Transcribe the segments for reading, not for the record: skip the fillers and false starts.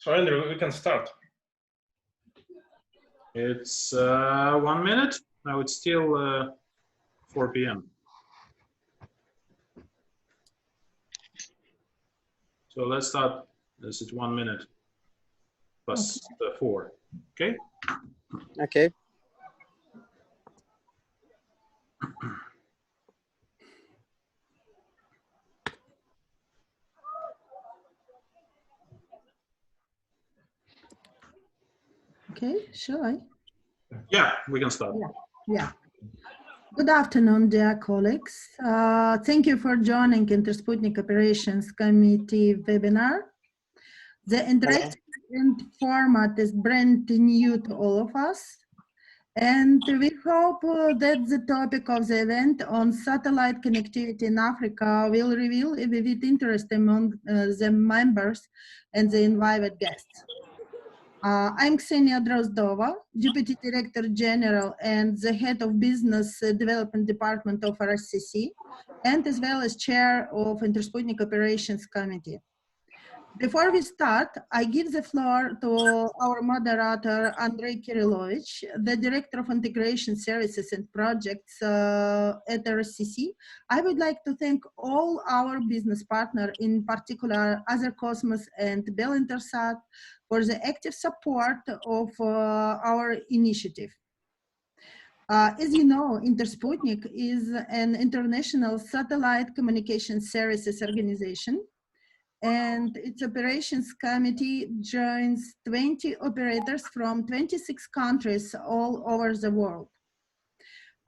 So Andrew, we can start. It's 1 minute. Now it's still 4 p.m. So let's start. This is 1 minute plus 4. Okay. Okay. Okay, shall I? Yeah, we can start. Yeah. Good afternoon, dear colleagues. Thank you for joining Intersputnik Operations Committee webinar. The interactive format is brand new to all of us. And we hope that the topic of the event on satellite connectivity in Africa will reveal a vivid interest among the members and the invited guests. I'm Ksenia Drozdova, Deputy Director General and the Head of Business Development Department of RSCC, and as well as Chair of Intersputnik Operations Committee. Before we start, I give the floor to our moderator, Andrei Kirillovich, the Director of Integration Services and Projects at RSCC. I would like to thank all our business partners, in particular Azercosmos and Belintersat, for the active support of our initiative. As you know, Intersputnik is an international satellite communication services organization, and its operations committee joins 20 operators from 26 countries all over the world.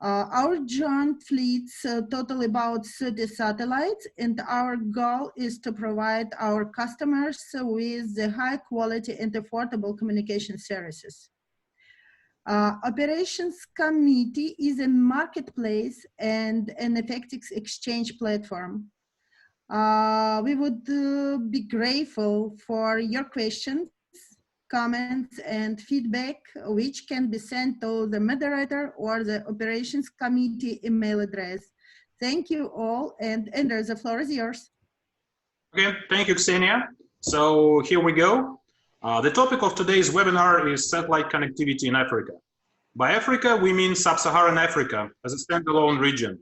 Our joint fleets total about 30 satellites, and our goal is to provide our customers with the high quality and affordable communication services. Operations committee is a marketplace and an effective exchange platform. We would be grateful for your questions, comments, and feedback, which can be sent to the moderator or the operations committee email address. Thank you all, and Andrew, the floor is yours. Okay, thank you, Ksenia. So here we go. The topic of today's webinar is satellite connectivity in Africa. By Africa, we mean Sub-Saharan Africa as a standalone region.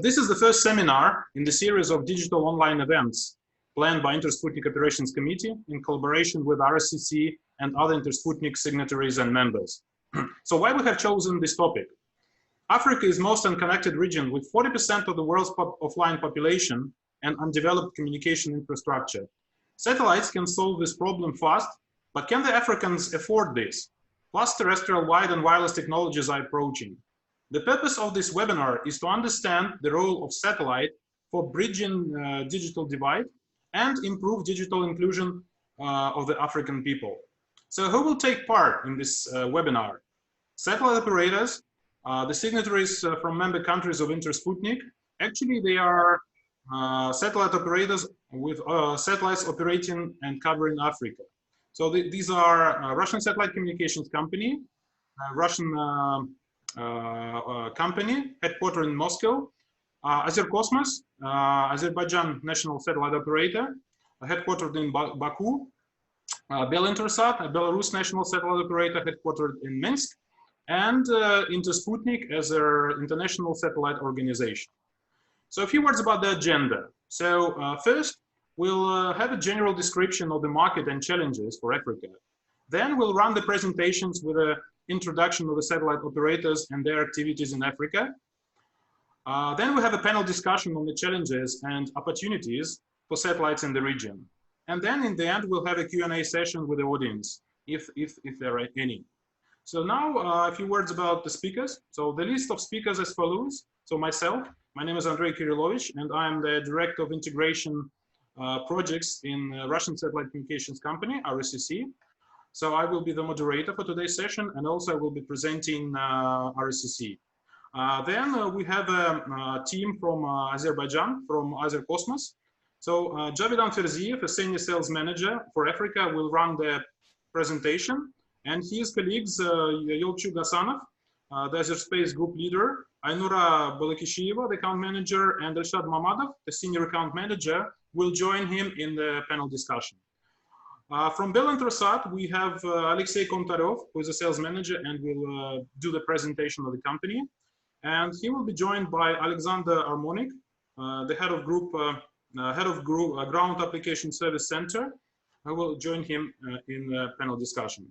This is the first seminar in the series of digital online events planned by Intersputnik Operations Committee in collaboration with RSCC and other Intersputnik signatories and members. So why we have chosen this topic? Africa is most unconnected region with 40% of the world's offline population and undeveloped communication infrastructure. Satellites can solve this problem fast, but can the Africans afford this? Plus terrestrial wide and wireless technologies are approaching. The purpose of this webinar is to understand the role of satellite for bridging digital divide and improve digital inclusion of the African people. So who will take part in this webinar? Satellite operators, the signatories from member countries of Intersputnik. Actually, they are satellite operators with satellites operating and covering Africa. So these are Russian Satellite Communications Company, Russian company headquartered in Moscow, Azercosmos, Azerbaijan national satellite operator, headquartered in Baku, Belintersat, a Belarus national satellite operator headquartered in Minsk, and Intersputnik as an international satellite organization. So a few words about the agenda. So first, we'll have a general description of the market and challenges for Africa. Then we'll run the presentations with an introduction of the satellite operators and their activities in Africa. Then we have a panel discussion on the challenges and opportunities for satellites in the region. And then in the end, we'll have a Q&A session with the audience, if there are any. So now a few words about the speakers. So the list of speakers as follows. So myself, my name is Andrei Kirillovich, and I'm the Director of Integration Projects in Russian Satellite Communications Company, RSCC. So I will be the moderator for today's session, and also I will be presenting RSCC. Then we have a team from Azerbaijan, from Azercosmos. So Javidan Ferziev, a senior sales manager for Africa, will run the presentation, and his colleagues, Yolchuk Gasanov, the Azerspace group leader, Aynura Balakisheva, the account manager, and Elshad Mamadov, the senior account manager, will join him in the panel discussion. From Bell Intersat, we have Alexey Kontarev, who is a sales manager and will do the presentation of the company. And he will be joined by Alexander Armonik, the head of Ground Application Service Center. I will join him in the panel discussion.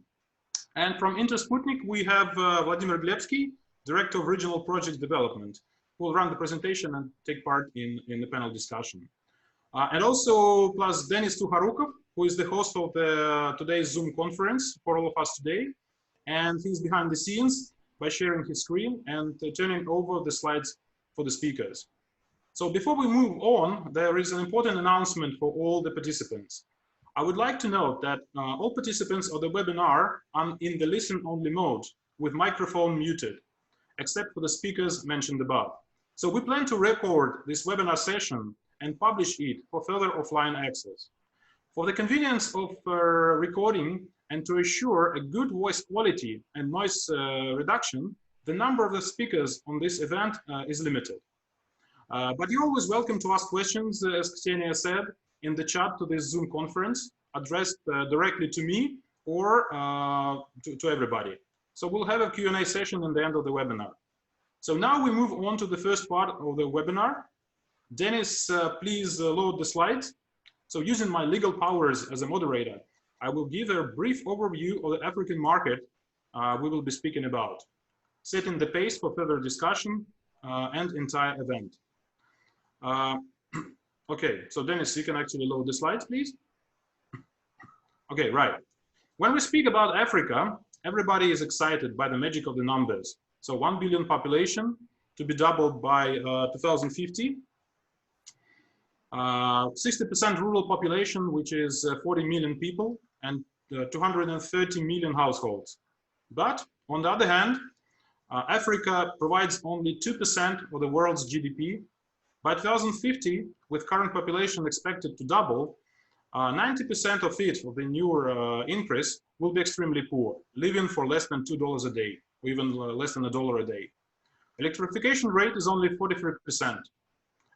And from Intersputnik, we have Vladimir Glebsky, Director of Regional Project Development, who will run the presentation and take part in the panel discussion. And also plus Denis Tukharukov, who is the host of today's Zoom conference for all of us today. And he's behind the scenes by sharing his screen and turning over the slides for the speakers. So before we move on, there is an important announcement for all the participants. I would like to note that all participants of the webinar are in the listen-only mode with microphone muted, except for the speakers mentioned above. So we plan to record this webinar session and publish it for further offline access. For the convenience of recording and to assure a good voice quality and noise reduction, the number of the speakers on this event is limited. But you're always welcome to ask questions, as Ksenia said, in the chat to this Zoom conference, addressed directly to me or to everybody. So we'll have a Q&A session in the end of the webinar. So now we move on to the first part of the webinar. Dennis, please load the slides. So using my legal powers as a moderator, I will give a brief overview of the African market we will be speaking about, setting the pace for further discussion and entire event. Okay, so Dennis, you can actually load the slides, please. Okay, right. When we speak about Africa, everybody is excited by the magic of the numbers. So 1 billion population to be doubled by 2050. 60% rural population, which is 40 million people and 230 million households. But on the other hand, Africa provides only 2% of the world's GDP. By 2050, with current population expected to double, 90% of it, of the newer increase, will be extremely poor, living for less than $2 a day, or even less than $1 a day. Electrification rate is only 43%.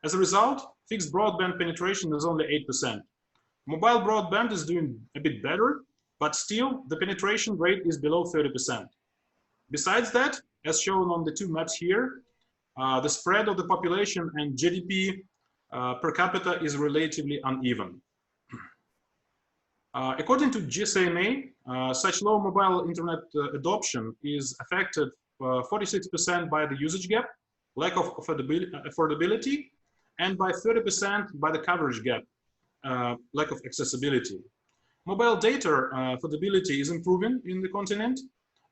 As a result, fixed broadband penetration is only 8%. Mobile broadband is doing a bit better, but still the penetration rate is below 30%. Besides that, as shown on the two maps here, the spread of the population and GDP per capita is relatively uneven. According to GSMA, such low mobile internet adoption is affected 46% by the usage gap, lack of affordability, and by 30% by the coverage gap, lack of accessibility. Mobile data affordability is improving in the continent.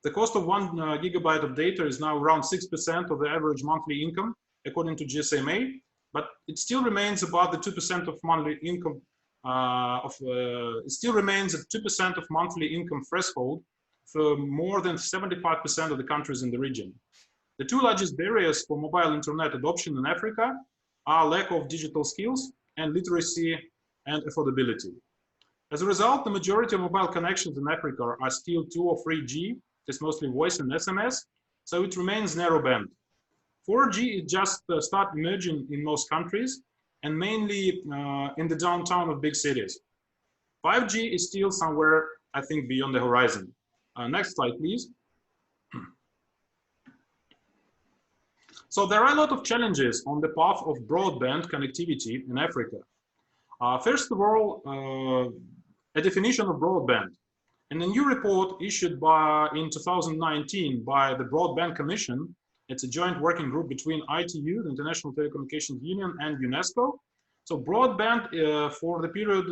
The cost of 1 gigabyte of data is now around 6% of the average monthly income, according to GSMA, but it still remains above the 2% of monthly income. It still remains at 2% of monthly income threshold for more than 75% of the countries in the region. The two largest barriers for mobile internet adoption in Africa are lack of digital skills and literacy and affordability. As a result, the majority of mobile connections in Africa are still 2 or 3G. It's mostly voice and SMS, so it remains narrowband. 4G is just start emerging in most countries and mainly in the downtown of big cities. 5G is still somewhere, I think, beyond the horizon. Next slide, please. So there are a lot of challenges on the path of broadband connectivity in Africa. First of all, a definition of broadband. In a new report issued in 2019 by the Broadband Commission, it's a joint working group between ITU, the International Telecommunications Union, and UNESCO. So broadband for the period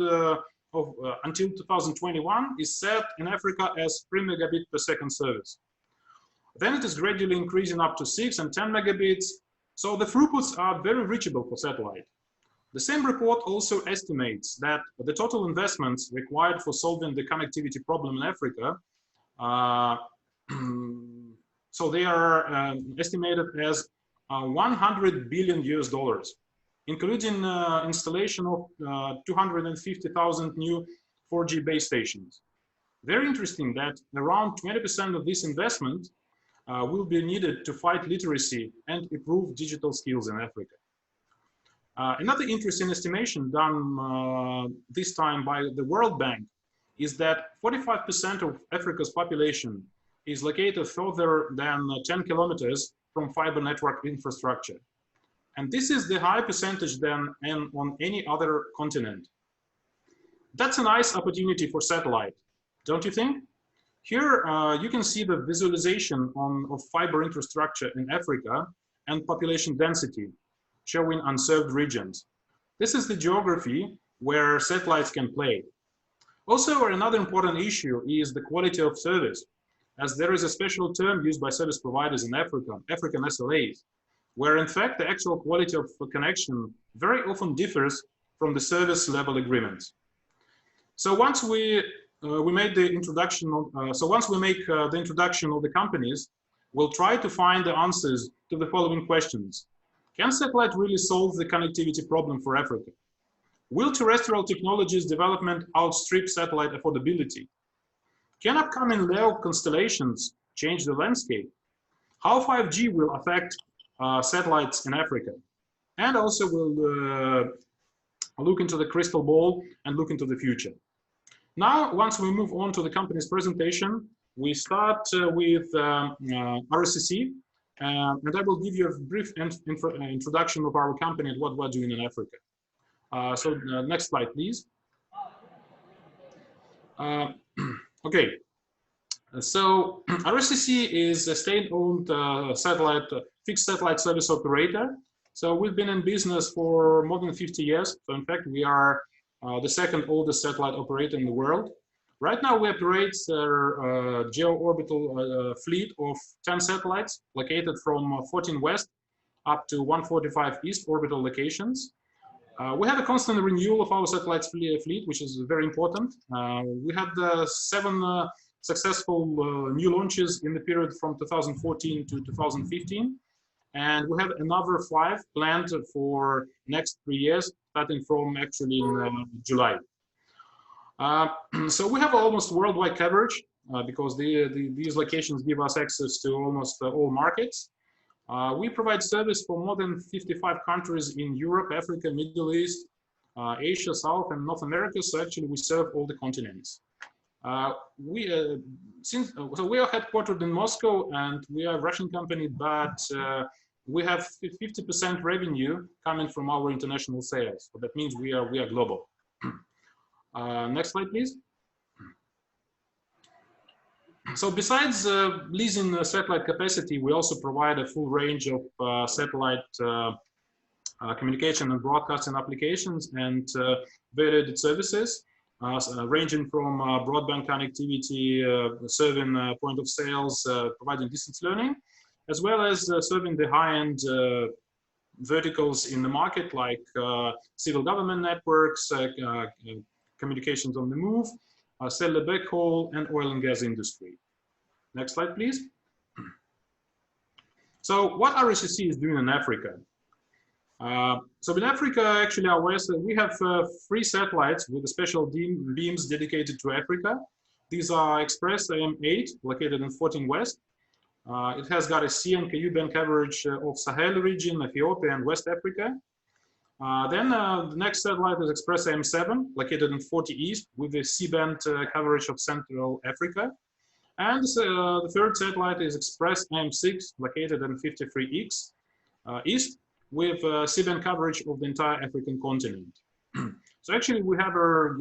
until 2021 is set in Africa as 3 megabit per second service. Then it is gradually increasing up to 6 and 10 megabits. So the throughputs are very reachable for satellite. The same report also estimates that the total investments required for solving the connectivity problem in Africa, so they are estimated as $100 billion US, including installation of 250,000 new 4G base stations. Very interesting that around 20% of this investment will be needed to fight literacy and improve digital skills in Africa. Another interesting estimation done this time by the World Bank is that 45% of Africa's population is located further than 10 kilometers from fiber network infrastructure. And this is the high percentage than on any other continent. That's a nice opportunity for satellite, don't you think? Here you can see the visualization of fiber infrastructure in Africa and population density, showing unserved regions. This is the geography where satellites can play. Also, another important issue is the quality of service, as there is a special term used by service providers in Africa, African SLAs, where in fact the actual quality of connection very often differs from the service level agreements. So once we made the introduction of, the introduction of the companies, we'll try to find the answers to the following questions. Can satellite really solve the connectivity problem for Africa? Will terrestrial technologies development outstrip satellite affordability? Can upcoming LEO constellations change the landscape? How 5G will affect satellites in Africa? And also we'll look into the crystal ball and look into the future. Now, once we move on to the company's presentation, we start with RSCC, and I will give you a brief introduction of our company and what we're doing in Africa. Next slide, please. Okay, so RSCC is a state-owned fixed satellite service operator. So we've been in business for more than 50 years. So in fact, we are the second oldest satellite operator in the world. Right now, we operate a geo-orbital fleet of 10 satellites located from 14 west up to 145 east orbital locations. We have a constant renewal of our satellites fleet, which is very important. We had 7 successful new launches in the period from 2014 to 2015. And we have another 5 planned for next 3 years, starting from actually in July. So we have almost worldwide coverage because these locations give us access to almost all markets. We provide service for more than 55 countries in Europe, Africa, Middle East, Asia, South, and North America. So actually we serve all the continents. We are headquartered in Moscow, and we are a Russian company, but we have 50% revenue coming from our international sales. So that means we are global. Next slide, please. So besides leasing satellite capacity, we also provide a full range of satellite communication and broadcasting applications and value-added services, ranging from broadband connectivity, serving point of sales, providing distance learning, as well as serving the high-end verticals in the market, like civil government networks, communications on the move, cellular backhaul, and oil and gas industry. Next slide, please. So what RSCC is doing in Africa? So in Africa, actually, we have 3 satellites with special beams dedicated to Africa. These are Express AM8, located in 14 West. It has got a C and KU band coverage of Sahel region, Ethiopia, and West Africa. Then the next satellite is Express AM7, located in 40 East, with the C-band coverage of Central Africa. And the third satellite is Express AM6, located in 53 East, with C-band coverage of the entire African continent. So actually, we have a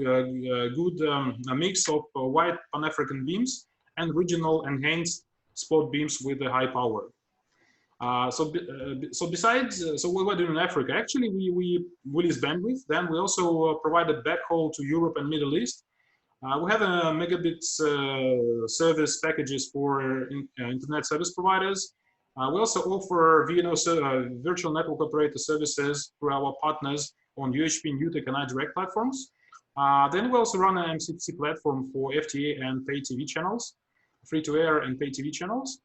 good mix of wide Pan-African beams and regional enhanced spot beams with a high power. So what we're doing in Africa, actually, we lease bandwidth. Then we also provide a backhaul to Europe and Middle East. We have a megabits service packages for internet service providers. We also offer VNO, virtual network operator services through our partners on UHP, NUTEC, and iDirect platforms. Then we also run an MCC platform for FTA and pay TV channels, free-to-air and pay TV channels.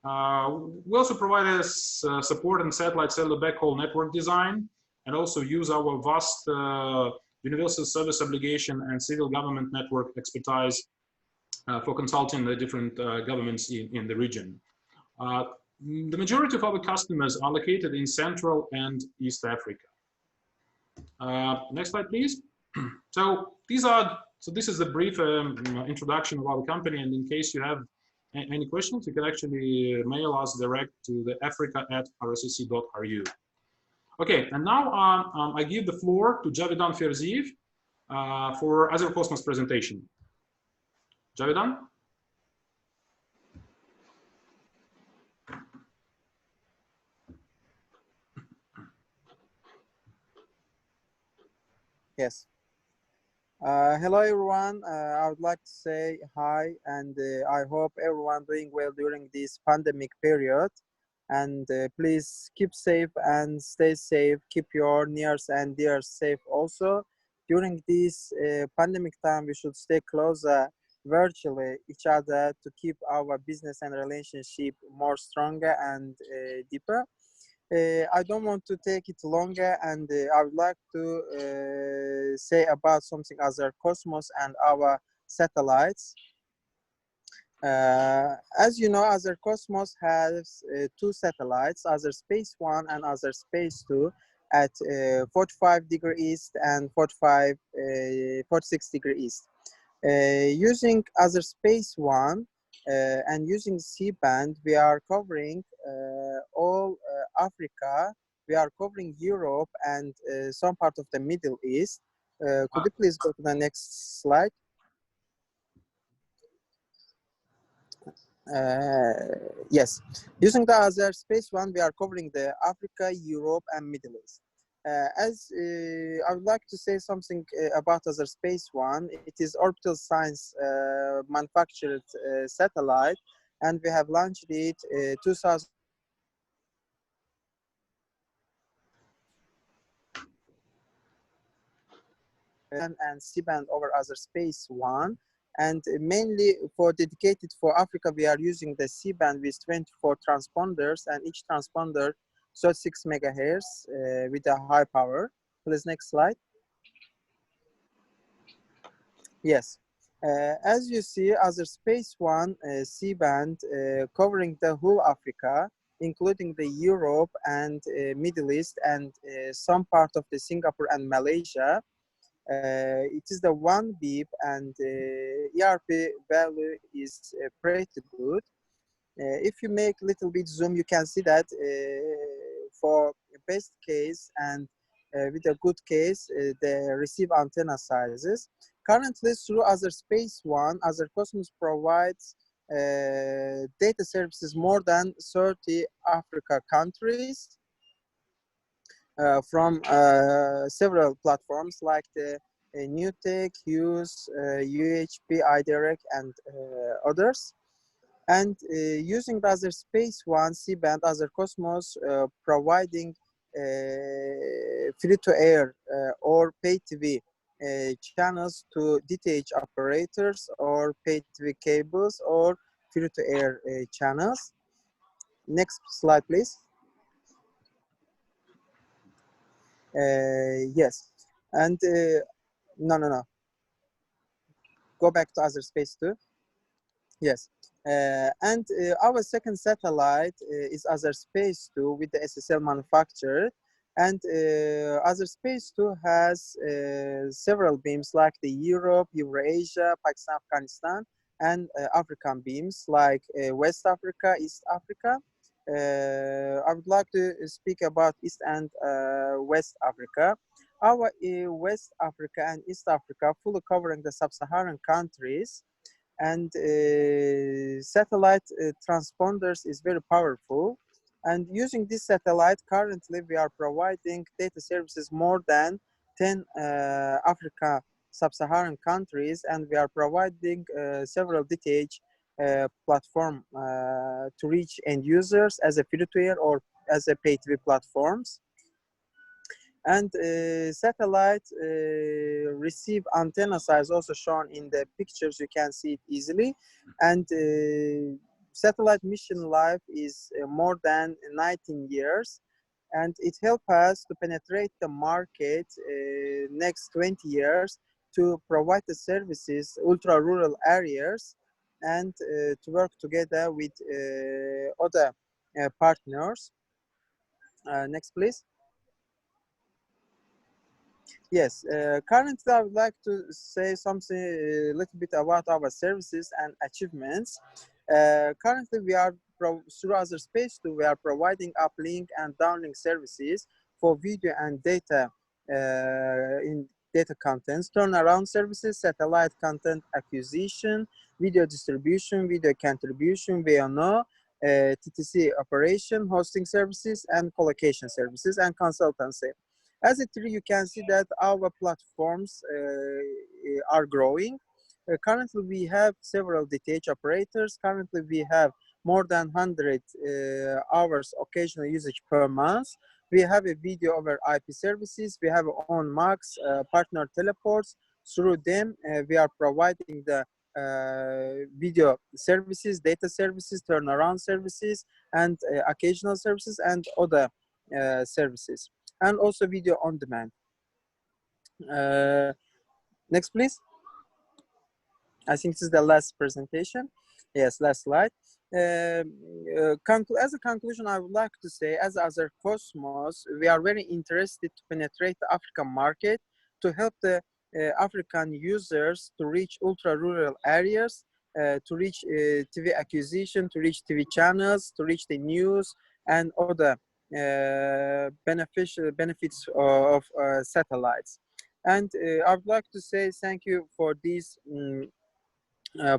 We also provide support and satellite cellular backhaul network design, and also use our vast universal service obligation and civil government network expertise for consulting the different governments in the region. The majority of our customers are located in Central and East Africa. Next slide, please. So these are So this is a brief introduction of our company, and in case you have any questions, you can actually mail us direct to the africa@rscc.ru. Okay, and now I give the floor to Javidan Ferziev for Azure Cosmos presentation. Javidan? Yes. Hello, everyone. I would like to say hi, and I hope everyone doing well during this pandemic period. And please keep safe and stay safe. Keep your nears and dears safe also. During this pandemic time, we should stay closer virtually each other to keep our business and relationship more stronger and deeper. I don't want to take it longer, and I would like to say about something other Cosmos and our satellites. As you know, Other Cosmos has two satellites, Other Space 1 and Other Space 2, at 45 degree east and 46 degree east. Using Other Space 1 and using C-band, we are covering all Africa, we are covering Europe and some part of the Middle East. Could you please go to the next slide? Yes, using the Other Space 1, we are covering the Africa, Europe, and Middle East. I would like to say something about Other Space 1. It is orbital science manufactured satellite, and we have launched it 2000. And C-band over Other Space 1, and mainly for dedicated for Africa, we are using the C-band with 24 transponders, and each transponder 36 megahertz with a high power. Please, next slide. Yes, as you see, Other Space 1 C-band covering the whole Africa, including the Europe and Middle East, and some part of the Singapore and Malaysia. It is the 1 beep, and ERP value is pretty good. If you make little bit zoom, you can see that for best case and with a good case, the receive antenna sizes. Currently, through Other Space 1, Other Cosmos provides data services more than 30 Africa countries from several platforms like the NewTek, Hughes, UHP, iDirect, and others. And using the Other Space 1 C-band, Other Cosmos providing free-to-air or pay-TV channels to DTH operators or pay-TV cables or free-to-air channels. Next slide, please. Yes, and no. Go back to Other Space 2. Yes, and our second satellite is Other Space 2 with the SSL manufacturer, and Other Space 2 has several beams like the Europe, Eurasia, Pakistan, Afghanistan, and African beams like West Africa, East Africa. I would like to speak about East and West Africa. Our West Africa and East Africa fully covering the sub-Saharan countries, and satellite transponders is very powerful. And using this satellite, currently we are providing data services more than 10 Africa sub-Saharan countries, and we are providing several DTH platform to reach end users as a free-to-air or as a pay-TV platforms. And satellite receive antenna size also shown in the pictures, you can see it easily. And satellite mission life is more than 19 years, and it helps us to penetrate the market next 20 years to provide the services ultra rural areas, and to work together with other partners. Next, please. Yes, currently I would like to say something a little bit about our services and achievements. Currently, we are through other space too, we are providing uplink and downlink services for video and data in data contents, turnaround services, satellite content acquisition, video distribution, video contribution, VNO, TTC operation, hosting services, and collocation services and consultancy. As it you can see that our platforms are growing. Currently, we have several DTH operators. Currently, we have more than 100 hours occasional usage per month. We have a video over IP services. We have our own MAX, partner teleports. Through them, we are providing the video services, data services, turnaround services, and occasional services, and other services, and also video on demand. Next, please. I think this is the last presentation. Yes, last slide. As a conclusion, I would like to say, as Azer Cosmos, we are very interested to penetrate the African market to help the African users to reach ultra-rural areas, to reach TV acquisition, to reach TV channels, to reach the news and other benefits of satellites. And I would like to say thank you for this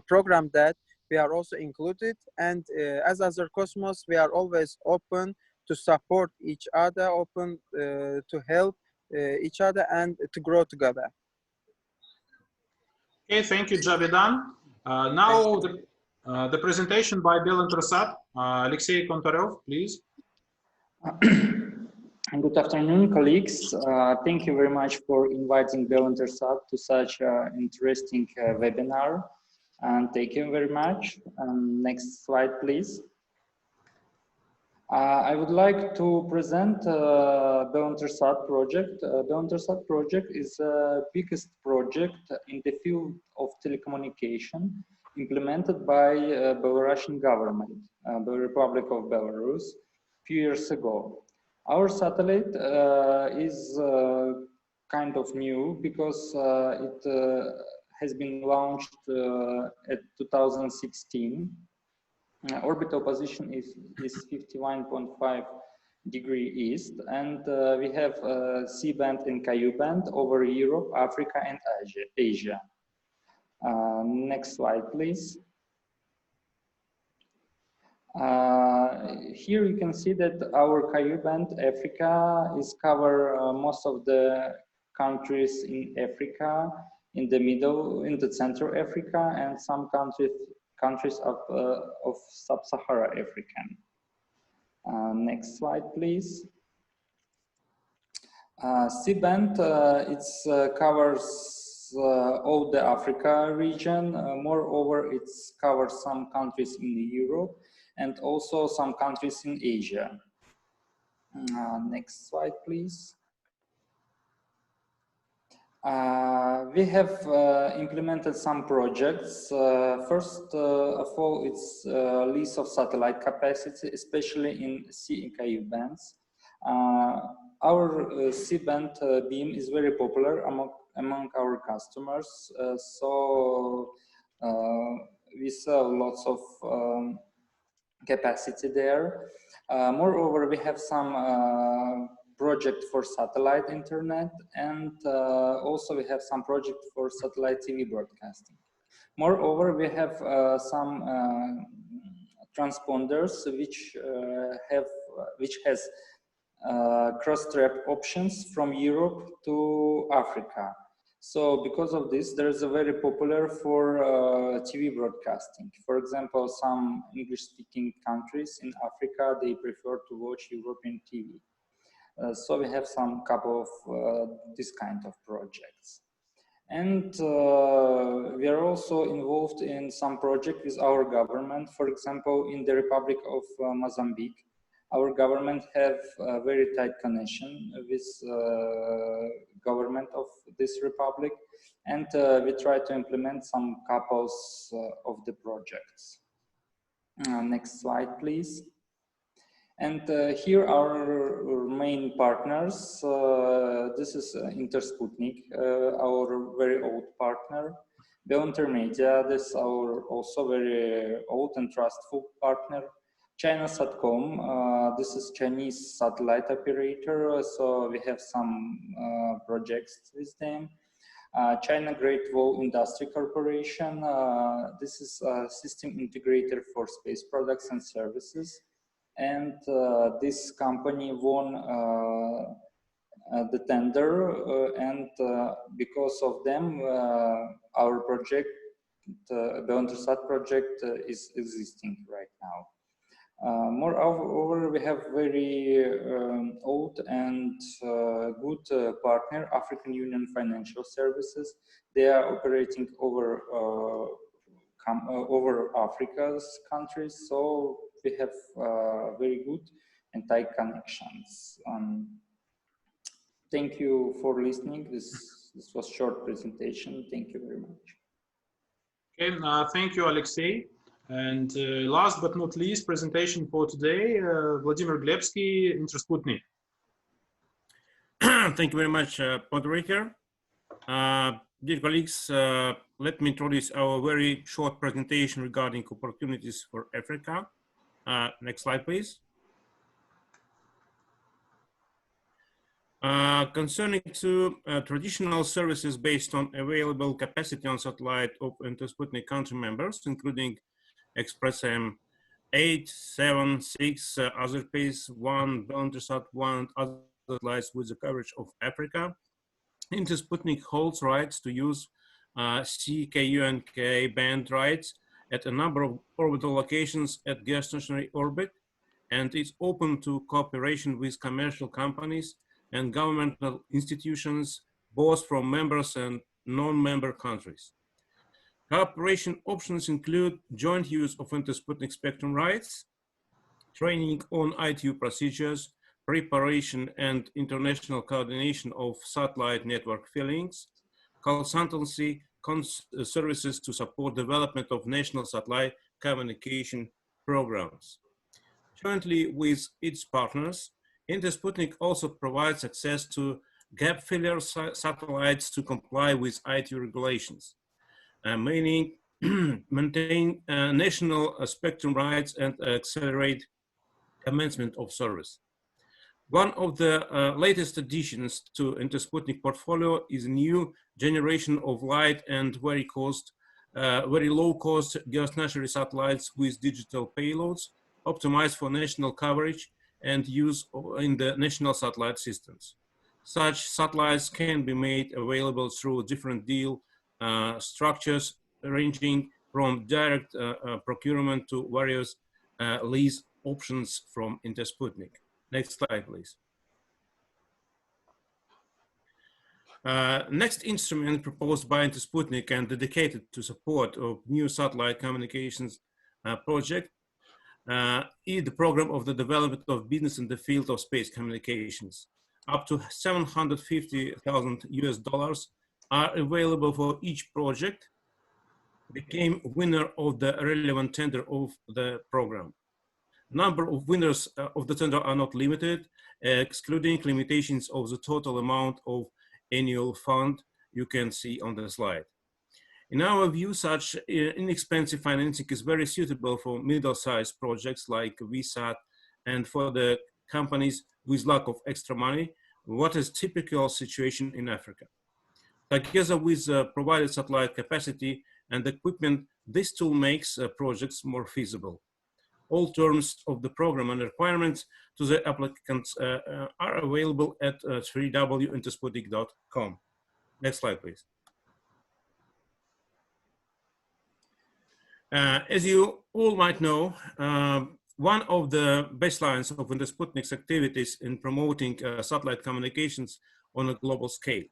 program that we are also included. And as Azer Cosmos, we are always open to support each other, open to help each other and to grow together. Okay, thank you, Javidan. Now the presentation by Belintersat. Alexey Kontarev, please. Good afternoon, colleagues. Thank you very much for inviting Belintersat to such an interesting webinar. And thank you very much. Next slide, please. I would like to present Belintersat project. Belintersat project is the biggest project in the field of telecommunication implemented by Belarusian government, the Republic of Belarus, a few years ago. Our satellite is kind of new because it has been launched at 2016. Orbital position is 51.5 degree east, and we have C-band and Ku-band over Europe, Africa, and Asia. Next slide, please. Here you can see that our Ku-band Africa is cover most of the countries in Africa, in the middle, in the Central Africa, and some countries of Sub-Sahara Africa. Next slide, please. C-band it covers all the Africa region. Moreover, it covers some countries in Europe and also some countries in Asia. Next slide, please. We have implemented some projects. First of all, it's lease of satellite capacity, especially in C and Ku bands. Our C-band beam is very popular among our customers, so we sell lots of capacity there. Moreover, we have some project for satellite internet, and also we have some project for satellite TV broadcasting. Moreover, we have some transponders which has cross-trap options from Europe to Africa. So because of this, there is a very popular for TV broadcasting. For example, some English-speaking countries in Africa, they prefer to watch European TV. So we have some couple of this kind of projects. And we are also involved in some project with our government. For example, in the Republic of Mozambique, our government have a very tight connection with government of this republic, and we try to implement some couples of the projects. Next slide, please. And here our main partners, this is Intersputnik, our very old partner. Intermedia, this is our also very old and trustful partner. China Satcom, this is Chinese satellite operator, so we have some projects with them. China Great Wall Industry Corporation, this is a system integrator for space products and services. And this company won the tender, and because of them, our project, the Intersat project, is existing right now. Moreover, we have very old and good partner, African Union Financial Services. They are operating over Africa's countries, so we have very good and tight connections. Thank you for listening. This was a short presentation. Thank you very much. Okay, thank you, Alexey. And last but not least, presentation for today, Vladimir Glebsky, Intersputnik. Thank you very much, moderator. Dear colleagues, let me introduce our very short presentation regarding opportunities for Africa. Next slide, please. Concerning traditional services based on available capacity on satellite of Intersputnik country members, including ExpressM 8, 7, 6, other PACE 1, Intersat 1, other satellites with the coverage of Africa. Intersputnik holds rights to use C, Ku, and Ka band rights at a number of orbital locations at geostationary orbit, and is open to cooperation with commercial companies and governmental institutions, both from members and non-member countries. Cooperation options include joint use of Intersputnik spectrum rights, training on ITU procedures, preparation and international coordination of satellite network fillings, consultancy services to support development of national satellite communication programs. Jointly with its partners, Intersputnik also provides access to gap filler satellites to comply with ITU regulations, meaning maintain national spectrum rights and accelerate commencement of service. One of the latest additions to Intersputnik portfolio is a new generation of light and very low cost geostationary satellites with digital payloads optimized for national coverage and use in the national satellite systems. Such satellites can be made available through different deal structures ranging from direct procurement to various lease options from Intersputnik. Next slide, please. Next instrument proposed by Intersputnik and dedicated to support of new satellite communications project is the program of the development of business in the field of space communications. Up to $750,000 US are available for each project, became winner of the relevant tender of the program. Number of winners of the tender are not limited, excluding limitations of the total amount of annual fund you can see on the slide. In our view, such inexpensive financing is very suitable for middle-sized projects like VSAT and for the companies with lack of extra money, what is typical situation in Africa. Together with provided satellite capacity and equipment, this tool makes projects more feasible. All terms of the program and requirements to the applicants are available at www.intersputnik.com. Next slide, please. As you all might know, one of the baselines of Intersputnik's activities in promoting satellite communications on a global scale.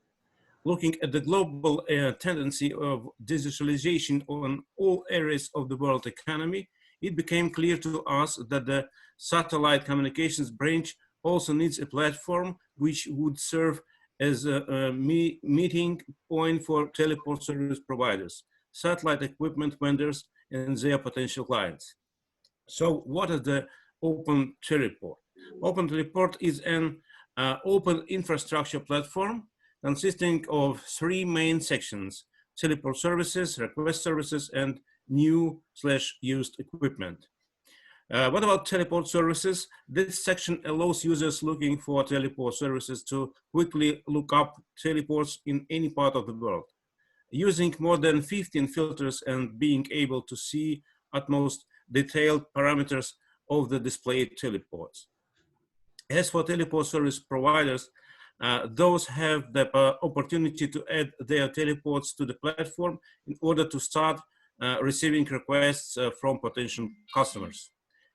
Looking at the global tendency of digitalization on all areas of the world economy, it became clear to us that the satellite communications branch also needs a platform which would serve as a meeting point for teleport service providers, satellite equipment vendors, and their potential clients. So what is the Open Teleport. Open Teleport is an open infrastructure platform consisting of three main sections: teleport services, request services, and new/used equipment. What about teleport services? This section allows users looking for teleport services to quickly look up teleports in any part of the world. Using more than 15 filters and being able to see utmost detailed parameters of the displayed teleports. As for teleport service providers, those have the opportunity to add their teleports to the platform in order to start receiving requests from potential customers.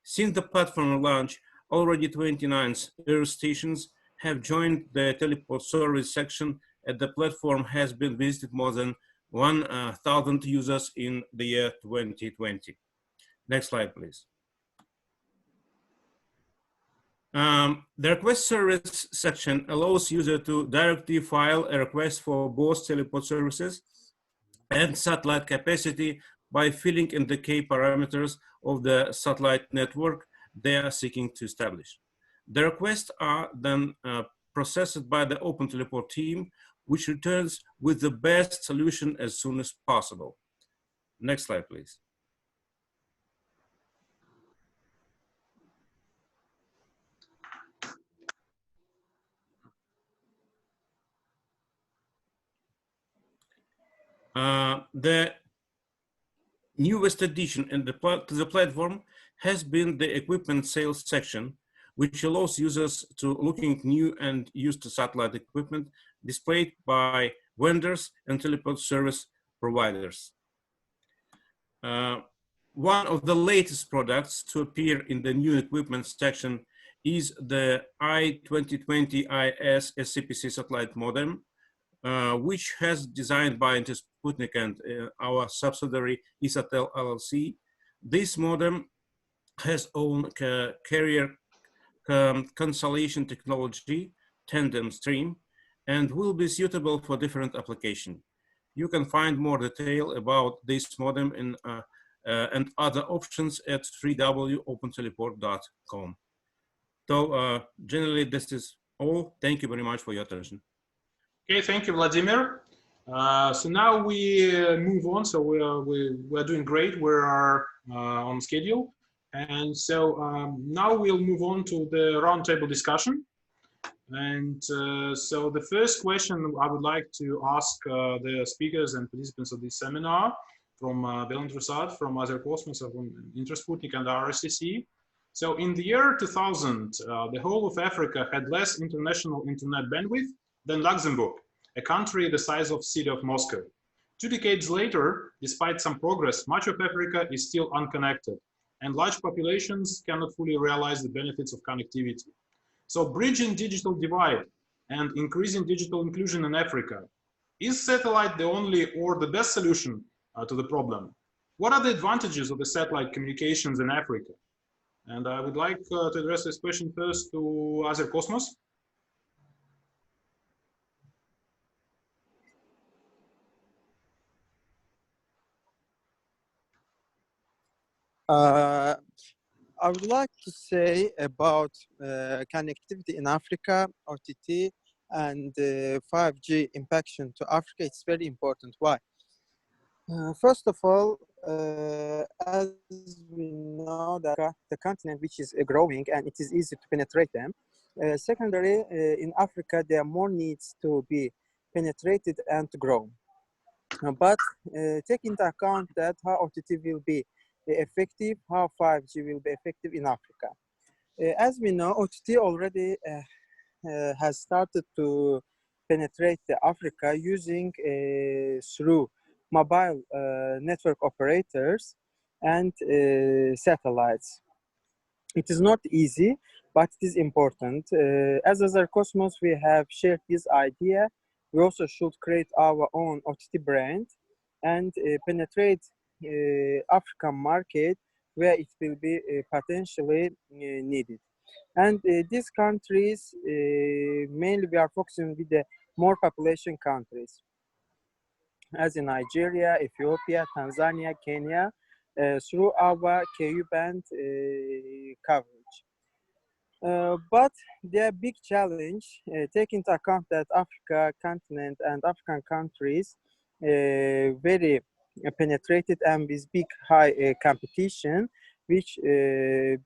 Since the platform launch, already 29 Earth stations have joined the teleport service section, and the platform has been visited more than 1,000 users in the year 2020. Next slide, please. The request service section allows user to directly file a request for both teleport services and satellite capacity by filling in the key parameters of the satellite network they are seeking to establish. The requests are then processed by the Open Teleport team, which returns with the best solution as soon as possible. Next slide, please. The newest addition in to the platform has been the equipment sales section, which allows users to looking new and used satellite equipment displayed by vendors and teleport service providers. One of the latest products to appear in the new equipment section is the i2020 IS SCPC satellite modem, which has designed by Intersputnik and our subsidiary Isatel LLC. This modem has own carrier constellation technology, tandem stream, and will be suitable for different applications. You can find more detail about this modem and other options at www.openteleport.com. So generally, this is all. Thank you very much for your attention. Okay, thank you, Vladimir. So now we move on. So we're doing great. We are on schedule. And so now we'll move on to the roundtable discussion. And so the first question I would like to ask the speakers and participants of this seminar from Belintersat, from Other Cosmos, from Intersputnik and RSCC. So in the year 2000, the whole of Africa had less international internet bandwidth than Luxembourg, a country the size of the city of Moscow. 2 decades later, despite some progress, much of Africa is still unconnected, and large populations cannot fully realize the benefits of connectivity. So bridging digital divide and increasing digital inclusion in Africa, is satellite the only or the best solution to the problem? What are the advantages of the satellite communications in Africa? And I would like to address this question first to Other Cosmos. I would like to say about connectivity in Africa, OTT, and 5G impact to Africa. It's very important. Why? First of all, as we know that the continent which is growing and it is easy to penetrate them. Secondary, in Africa, there are more needs to be penetrated and to grow. But take into account that how OTT will be effective, how 5G will be effective in Africa. As we know, OTT already has started to penetrate Africa using through mobile network operators and satellites. It is not easy, but it is important. As Other Cosmos, we have shared this idea. We also should create our own OTT brand and penetrate African market where it will be potentially needed. And these countries, mainly we are focusing with the more population countries, as in Nigeria, Ethiopia, Tanzania, Kenya. through our KU band coverage. But the big challenge, take into account that Africa continent and African countries very penetrated and with big high competition, which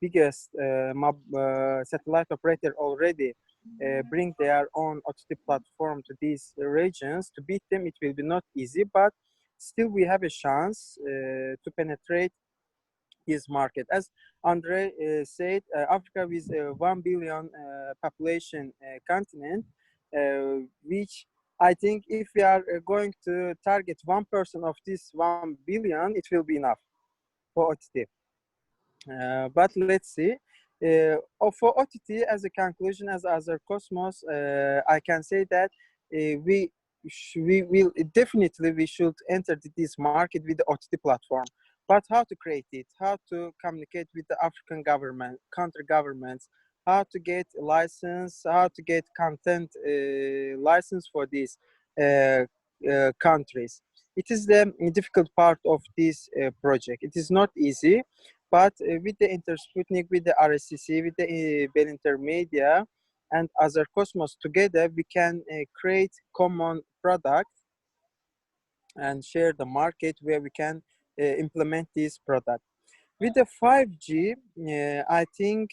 biggest satellite operator already bring their own OTT platform to these regions. To beat them, it will be not easy, but still we have a chance to penetrate this market. As Andre said, Africa with 1 billion population continent, which I think if we are going to target 1% of this 1 billion, it will be enough for OTT. But let's see. For OTT, as a conclusion, as Other Cosmos, I can say that we will definitely we should enter this market with the OTT platform. But how to create it? How to communicate with the African government, country governments? How to get a license? How to get content license for these countries? It is the difficult part of this project. It is not easy. But with the Intersputnik, with the RSCC, with the Bell Intermedia, and Other Cosmos together, we can create common product and share the market where we can implement this product. With the 5G, I think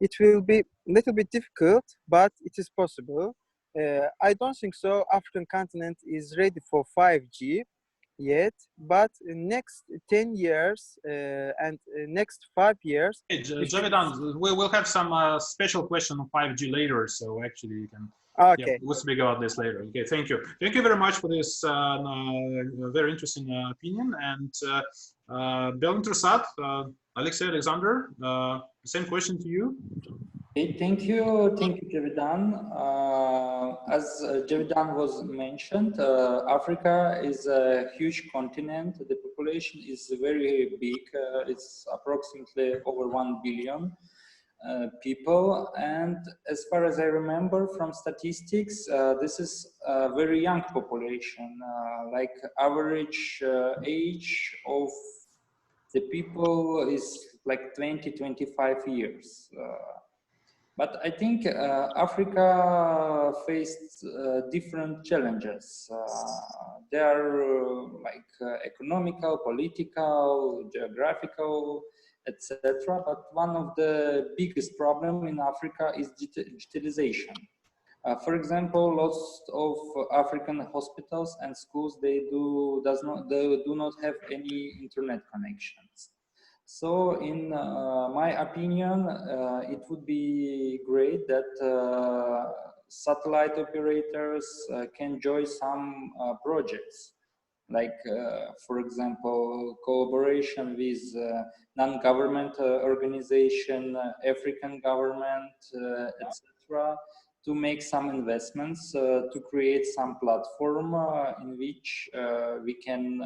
it will be a little bit difficult, but it is possible. I don't think so. African continent is ready for 5G. Yet, but next 10 years and next 5 years. Hey, Javidan, we'll have some special question on 5G later, so actually you can. Okay. We'll speak about this later. Okay, thank you. Thank you very much for this very interesting opinion. And Bell Intersat, Alexey, Alexander, same question to you. Okay, thank you, Javidan. As Javidan was mentioned, Africa is a huge continent. The population is very big. It's approximately over 1 billion people. And as far as I remember from statistics, this is a very young population. Like average age of the people is like 20-25 years. But I think Africa faced different challenges. There are like economical, political, geographical, etc. But one of the biggest problems in Africa is digitalization. For example, lots of African hospitals and schools they do not have any internet connections. So in my opinion, it would be great that satellite operators can join some projects, like for example, collaboration with non-government organization, African government, etc., to make some investments to create some platform in which we can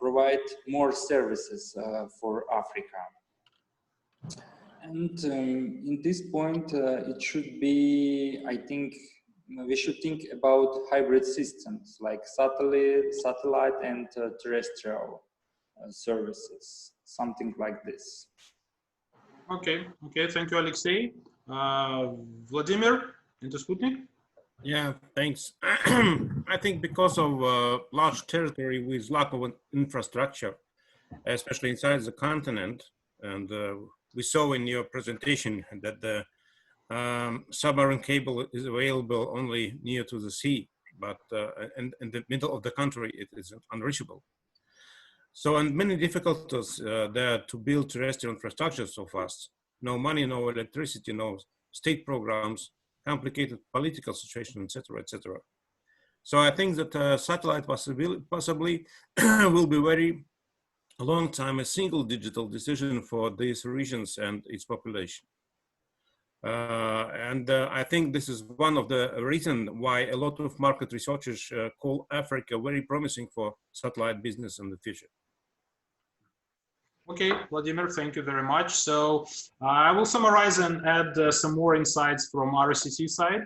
provide more services for Africa. And in this point, it should be, I think, we should think about hybrid systems like satellite and terrestrial services, something like this. Okay, thank you, Alexey. Vladimir, Intersputnik? Yeah, thanks. I think because of large territory with lack of infrastructure, especially inside the continent, and we saw in your presentation that the submarine cable is available only near to the sea, but in the middle of the country, it is unreachable. So, and many difficulties there to build terrestrial infrastructure so fast. No money, no electricity, no state programs, complicated political situation, etc., etc. So I think that satellite possibly will be very long time a single digital decision for these regions and its population. I think this is one of the reasons why a lot of market researchers call Africa very promising for satellite business in the future. Okay, Vladimir, thank you very much. So I will summarize and add some more insights from RSCC side.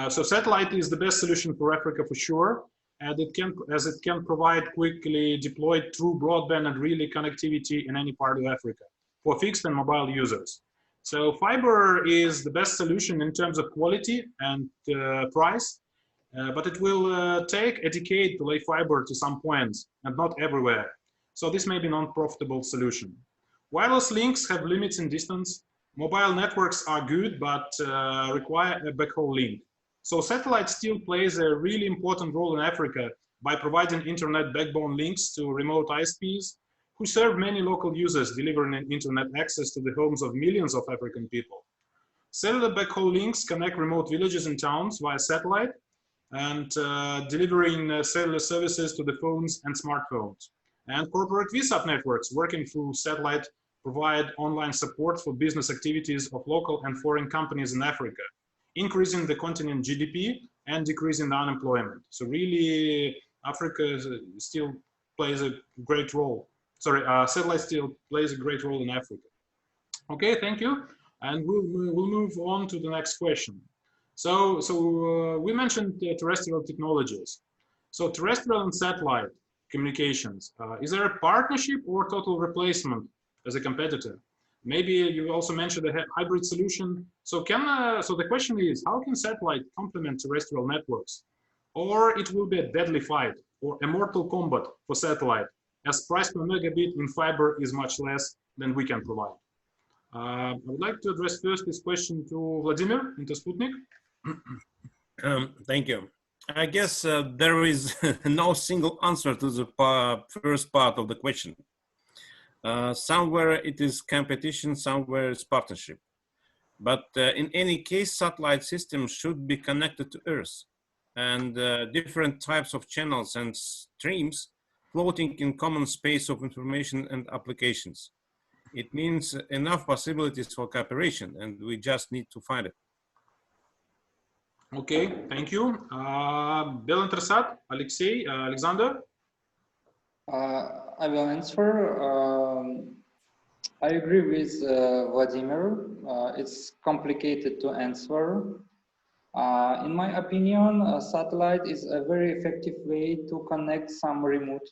So satellite is the best solution for Africa for sure. as it can provide quickly deployed true broadband and relay connectivity in any part of Africa for fixed and mobile users. So fiber is the best solution in terms of quality and price, but it will take a decade to lay fiber to some points and not everywhere. So this may be a non-profitable solution. Wireless links have limits in distance. Mobile networks are good, but require a backhaul link. So satellite still plays a really important role in Africa by providing internet backbone links to remote ISPs who serve many local users, delivering internet access to the homes of millions of African people. Cellular backhaul links connect remote villages and towns via satellite and delivering cellular services to the phones and smartphones. And corporate VSAT networks working through satellite provide online support for business activities of local and foreign companies in Africa, increasing the continent GDP and decreasing the unemployment. So really, Africa still plays a great role. Sorry, satellite still plays a great role in Africa. Okay, thank you. And we'll move on to the next question. So we mentioned terrestrial technologies. So terrestrial and satellite communications, is there a partnership or total replacement as a competitor? Maybe you also mentioned a hybrid solution. So so the question is, how can satellite complement terrestrial networks? Or it will be a deadly fight or a mortal combat for satellite, as price per megabit in fiber is much less than we can provide. I would like to address first this question to Vladimir, Intersputnik. Thank you. I guess there is no single answer to the first part of the question. Somewhere it is competition, somewhere it's partnership. But in any case, satellite systems should be connected to Earth, and different types of channels and streams floating in common space of information and applications. It means enough possibilities for cooperation, and we just need to find it. Okay, thank you. Belintersat, Alexei, Alexander? I will answer. I agree with Vladimir. It's complicated to answer. In my opinion, a satellite is a very effective way to connect some remote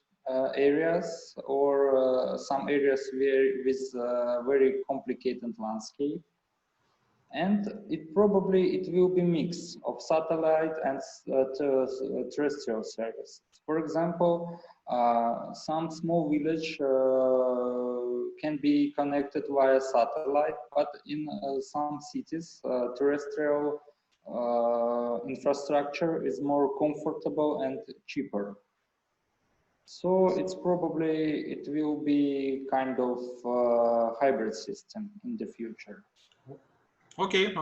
areas or some areas with very complicated landscape. And it will be mix of satellite and terrestrial service. For example, some small village can be connected via satellite, but in some cities, terrestrial infrastructure is more comfortable and cheaper. So it will be kind of hybrid system in the future. Okay,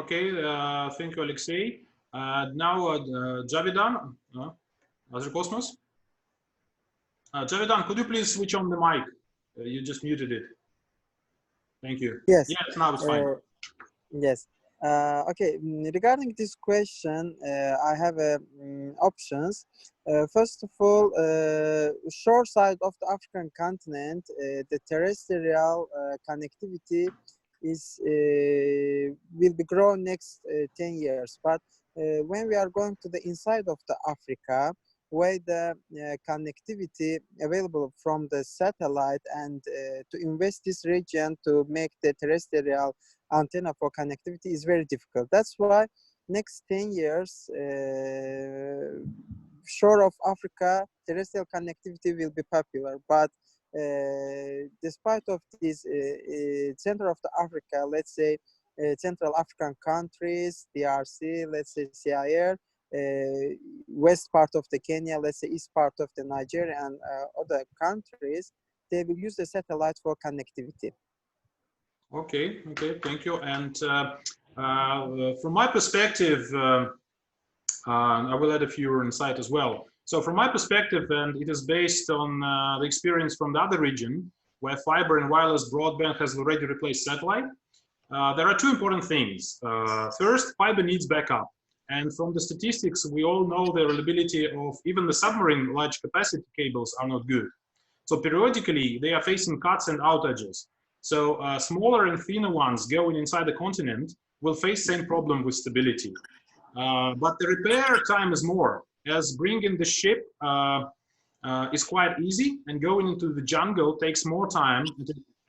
thank you, Alexei. Now, Javidan, Azure Cosmos. Javidan, could you please switch on the mic? You just muted it. Thank you. Yes. Yes, now it's fine. Yes. Okay, regarding this question, I have options. First of all, shore side of the African continent, the terrestrial connectivity will be grown next 10 years. But when we are going to the inside of the Africa, where the connectivity available from the satellite and to invest this region to make the terrestrial antenna for connectivity is very difficult. That's why next 10 years, shore of Africa, terrestrial connectivity will be popular. But despite of this center of the Africa, let's say Central African countries, DRC, let's say CIR, west part of the Kenya, let's say east part of the Nigeria and other countries, they will use the satellite for connectivity. Okay, thank you. And from my perspective, I will add a few insight as well. So from my perspective, and it is based on the experience from the other region, where fiber and wireless broadband has already replaced satellite, there are two important things. First, fiber needs backup. And from the statistics, we all know the reliability of even the submarine large capacity cables are not good. So periodically, they are facing cuts and outages. So smaller and thinner ones going inside the continent will face same problem with stability. But the repair time is more. as bringing the ship is quite easy, and going into the jungle takes more time,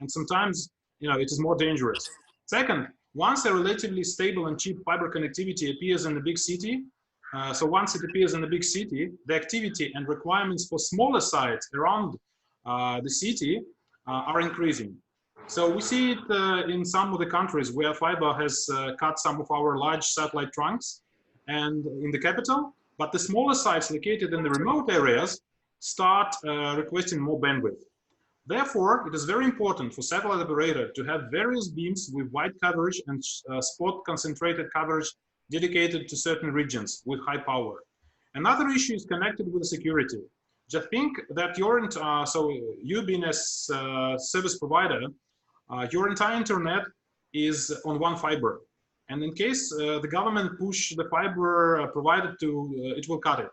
and sometimes, you know, it is more dangerous. Second, once a relatively stable and cheap fiber connectivity appears in the big city, so once it appears in the big city, the activity and requirements for smaller sites around the city are increasing. So we see it in some of the countries where fiber has cut some of our large satellite trunks and in the capital, but the smaller sites located in the remote areas start requesting more bandwidth. Therefore, it is very important for satellite operator to have various beams with wide coverage and spot concentrated coverage dedicated to certain regions with high power. Another issue is connected with security. Just think that you being a service provider, your entire internet is on one fiber. And in case the government push the fiber provided to, it will cut it.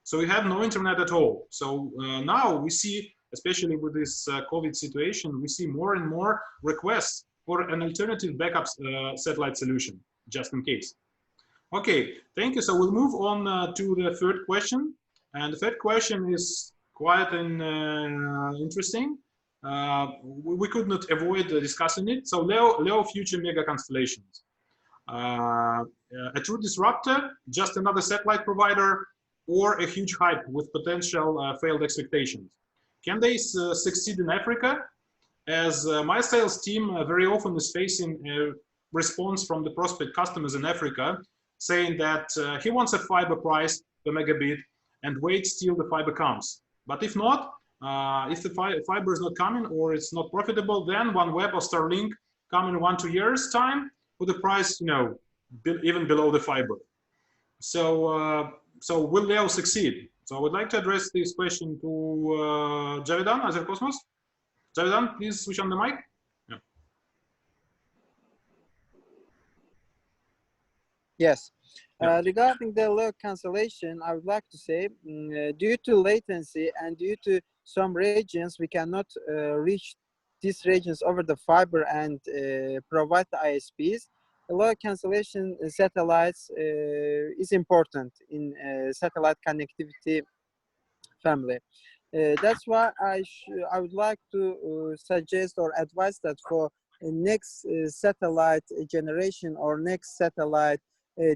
So you have no internet at all. So now we see, especially with this COVID situation, we see more and more requests for an alternative backup satellite solution, just in case. Okay, thank you. So we'll move on to the third question. And the third question is quite interesting. We could not avoid discussing it. So LEO future mega constellations. A true disruptor, just another satellite provider, or a huge hype with potential failed expectations. Can they succeed in Africa? As my sales team very often is facing a response from the prospect customers in Africa, saying that he wants a fiber price per megabit and waits till the fiber comes. But if not, if the fiber is not coming or it's not profitable, then OneWeb or Starlink come in 1-2 years time with the price, you know, even below the fiber. So, so will LEO succeed? So I would like to address this question to Javedan, Azercosmos. Javedan, please switch on the mic. Yeah. Yes. Yeah. Regarding the LEO cancellation, I would like to say, due to latency and due to some regions, we cannot reach these regions over the fiber and provide the ISPs. LEO cancellation satellites is important in satellite connectivity family. That's why I would like to suggest or advise that for next satellite generation or next satellite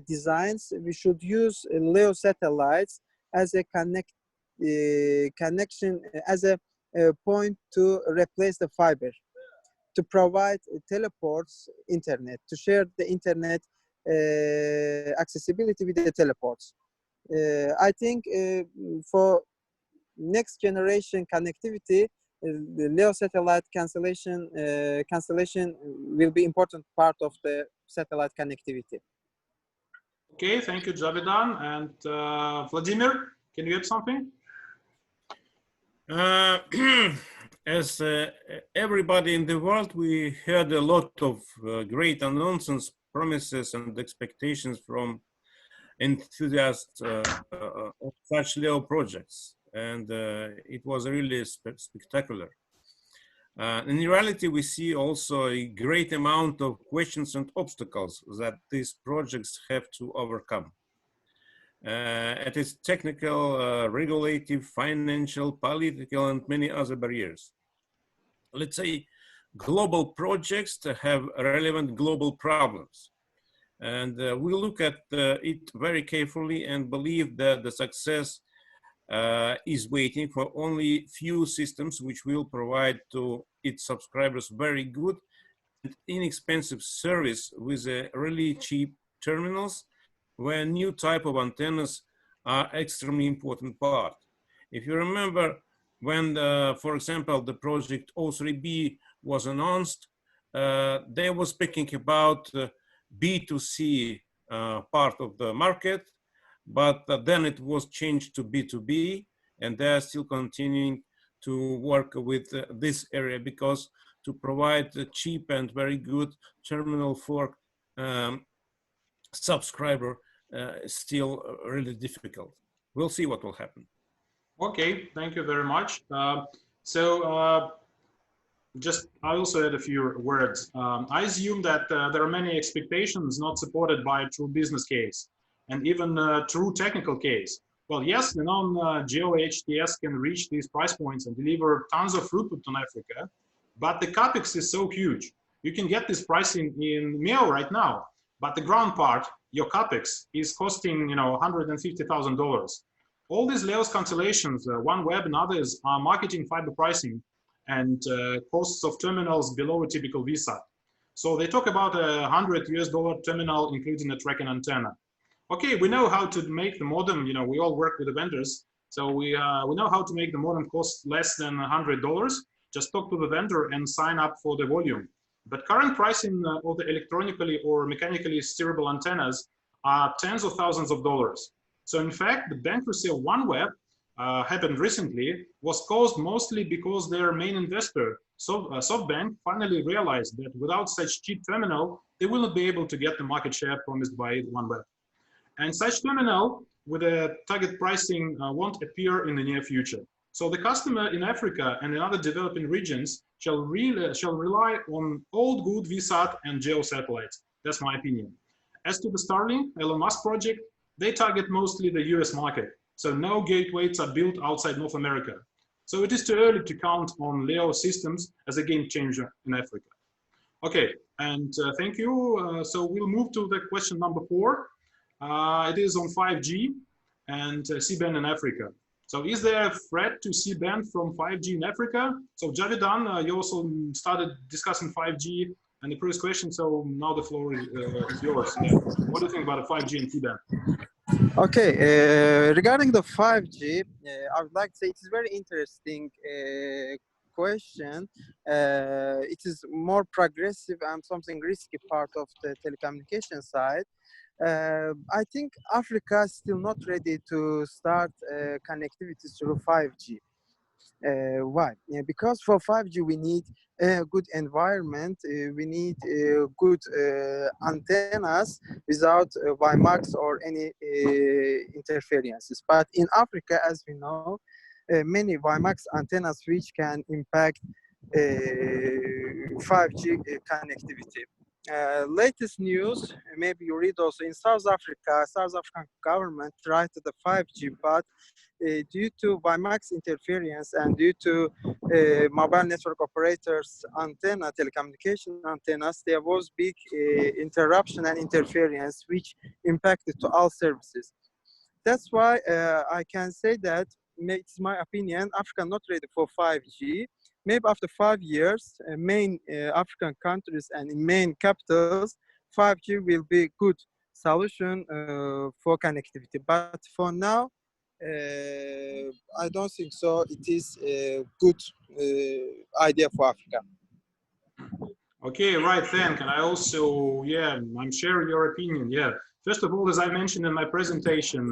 designs, we should use LEO satellites as a connection, as a point to replace the fiber, to provide teleports internet, to share the internet accessibility with the teleports. I think for next generation connectivity, the LEO satellite cancellation will be important part of the satellite connectivity. Okay, thank you, Javedan. And Vladimir, can you add something? As everybody in the world, we heard a lot of great announcements, promises, and expectations from enthusiasts of such LEO projects, and it was really spectacular. In reality, we see also a great amount of questions and obstacles that these projects have to overcome. It is technical, regulative, financial, political, and many other barriers. Let's say global projects have relevant global problems. And we look at it very carefully and believe that the success is waiting for only few systems which will provide to its subscribers very good and inexpensive service with really cheap terminals, where new type of antennas are extremely important part. If you remember when, for example, the project O3B was announced, they were speaking about B2C part of the market, but then it was changed to B2B, and they are still continuing to work with this area because to provide a cheap and very good terminal for subscriber is still really difficult. We'll see what will happen. Okay, thank you very much. Just I also had a few words. I assume that there are many expectations not supported by a true business case and even a true technical case. Well, yes, the non-geo HTS can reach these price points and deliver tons of throughput on Africa, but the capex is so huge. You can get this pricing in MEO right now, but the ground part, your capex, is costing $150,000. All these LEOS constellations, OneWeb and others, are marketing fiber pricing and costs of terminals below a typical VSAT. So they talk about $100 terminal, including a tracking antenna. Okay, we know how to make the modem. We all work with the vendors, so we know how to make the modem cost less than $100. Just talk to the vendor and sign up for the volume. But current pricing of the electronically or mechanically steerable antennas are tens of thousands of dollars. So in fact, the bankruptcy of OneWeb happened recently was caused mostly because their main investor, SoftBank, finally realized that without such cheap terminal, they will not be able to get the market share promised by OneWeb. And such terminal with a target pricing won't appear in the near future. So the customer in Africa and in other developing regions shall rely on old good VSAT and geo satellites. That's my opinion. As to the Starlink, Elon Musk project, they target mostly the US market. So no gateways are built outside North America. So it is too early to count on LEO systems as a game changer in Africa. Okay, and thank you. So we'll move to the question number 4. It is on 5G and C-band in Africa. So is there a threat to C-band from 5G in Africa? So Javidan, you also started discussing 5G and the previous question, so now the floor is yours. Yeah. What do you think about the 5G and C-band? Okay, regarding the 5G, I would like to say it's a very interesting question. It is more progressive and something risky part of the telecommunication side. I think Africa is still not ready to start connectivity through 5G. Why? Yeah, because for 5G we need a good environment, we need good antennas without WiMAX or any interferences. But in Africa, as we know, many WiMAX antennas which can impact 5G connectivity. Latest news, maybe you read also in South Africa, South African government tried the 5G, but due to WiMAX interference and due to mobile network operators antenna, telecommunication antennas, there was big interruption and interference which impacted to all services. That's why I can say that, it's my opinion, Africa not ready for 5G. Maybe after 5 years, main African countries and in main capitals, 5G will be good solution for connectivity. But for now, I don't think so. It is a good idea for Africa. Okay, right, thank. And I also, I'm sharing your opinion. Yeah. First of all, as I mentioned in my presentation,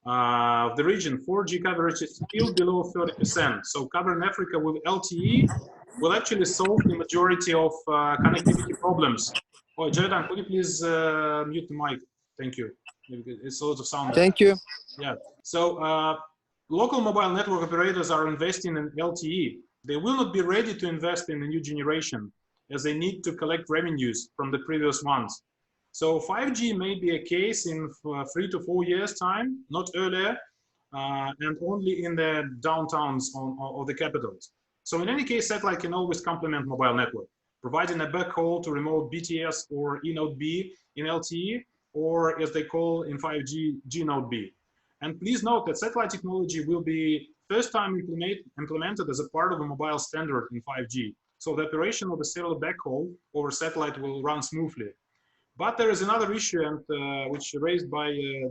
the region 4G coverage is still below 30%. So covering Africa with LTE will actually solve the majority of connectivity problems. Oh, Javidan, could you please mute the mic? Thank you. It's a lot of sound. Thank you. Yeah. So local mobile network operators are investing in LTE. They will not be ready to invest in the new generation as they need to collect revenues from the previous ones. So 5G may be a case in 3 to 4 years time, not earlier, and only in the downtowns of the capitals. So in any case, satellite can always complement mobile network, providing a backhaul to remote BTS or eNode B in LTE, or as they call in 5G, GNode B. And please note that satellite technology will be first time implemented as a part of a mobile standard in 5G. So the operation of the cellular backhaul over satellite will run smoothly. But there is another issue, and which raised by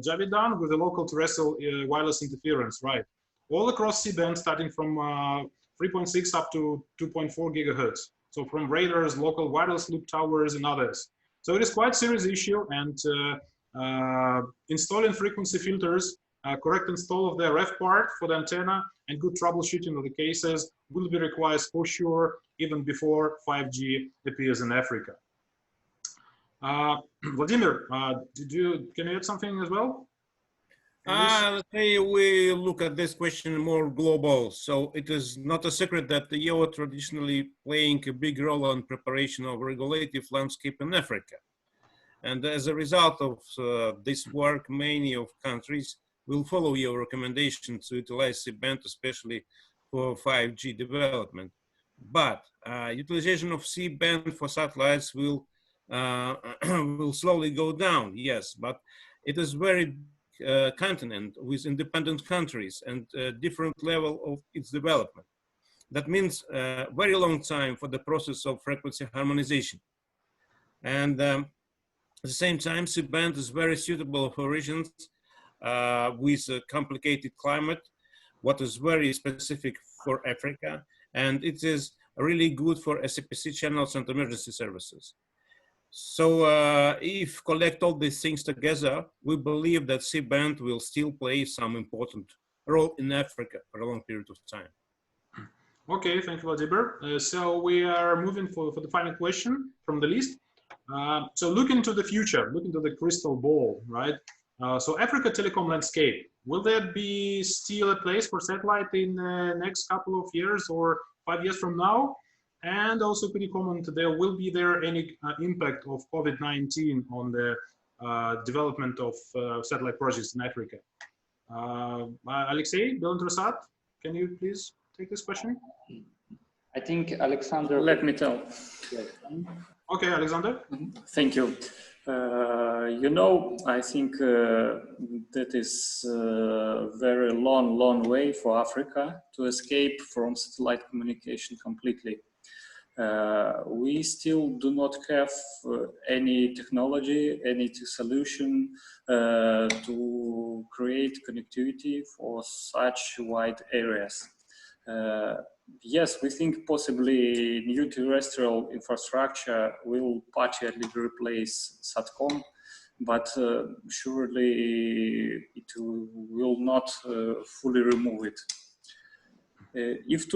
Javidan with the local terrestrial wireless interference, right? All across C-band, starting from 3.6 up to 2.4 gigahertz. So from radars, local wireless loop towers, and others. So it is quite a serious issue, and installing frequency filters, correct install of the RF part for the antenna, and good troubleshooting of the cases will be required for sure, even before 5G appears in Africa. Vladimir, can you add something as well? Let's say we look at this question more global. So it is not a secret that the EO traditionally playing a big role in preparation of regulative landscape in Africa. And as a result of this work, many of countries will follow your recommendation to utilize C-band, especially for 5G development. But utilization of C-band for satellites will will slowly go down, yes, but it is very continent with independent countries and different level of its development. That means a very long time for the process of frequency harmonization. And at the same time, C-band is very suitable for regions with a complicated climate, what is very specific for Africa, and it is really good for SCPC channels and emergency services. So if collect all these things together, we believe that C-band will still play some important role in Africa for a long period of time. Okay, thank you, Vladimir. So we are moving for the final question from the list. So look into the future, look into the crystal ball, right? So Africa telecom landscape, will there be still a place for satellite in the next couple of years or 5 years from now? And also, could you comment, will be there any impact of COVID-19 on the development of satellite projects in Africa? Alexei, Belintersat, can you please take this question? I think Alexander. Let me tell. Okay, Alexander. Thank you. You know, I think that is a very long way for Africa to escape from satellite communication completely. We still do not have any technology, any solution to create connectivity for such wide areas. Yes, we think possibly new terrestrial infrastructure will partially replace SATCOM, but surely it will not fully remove it. If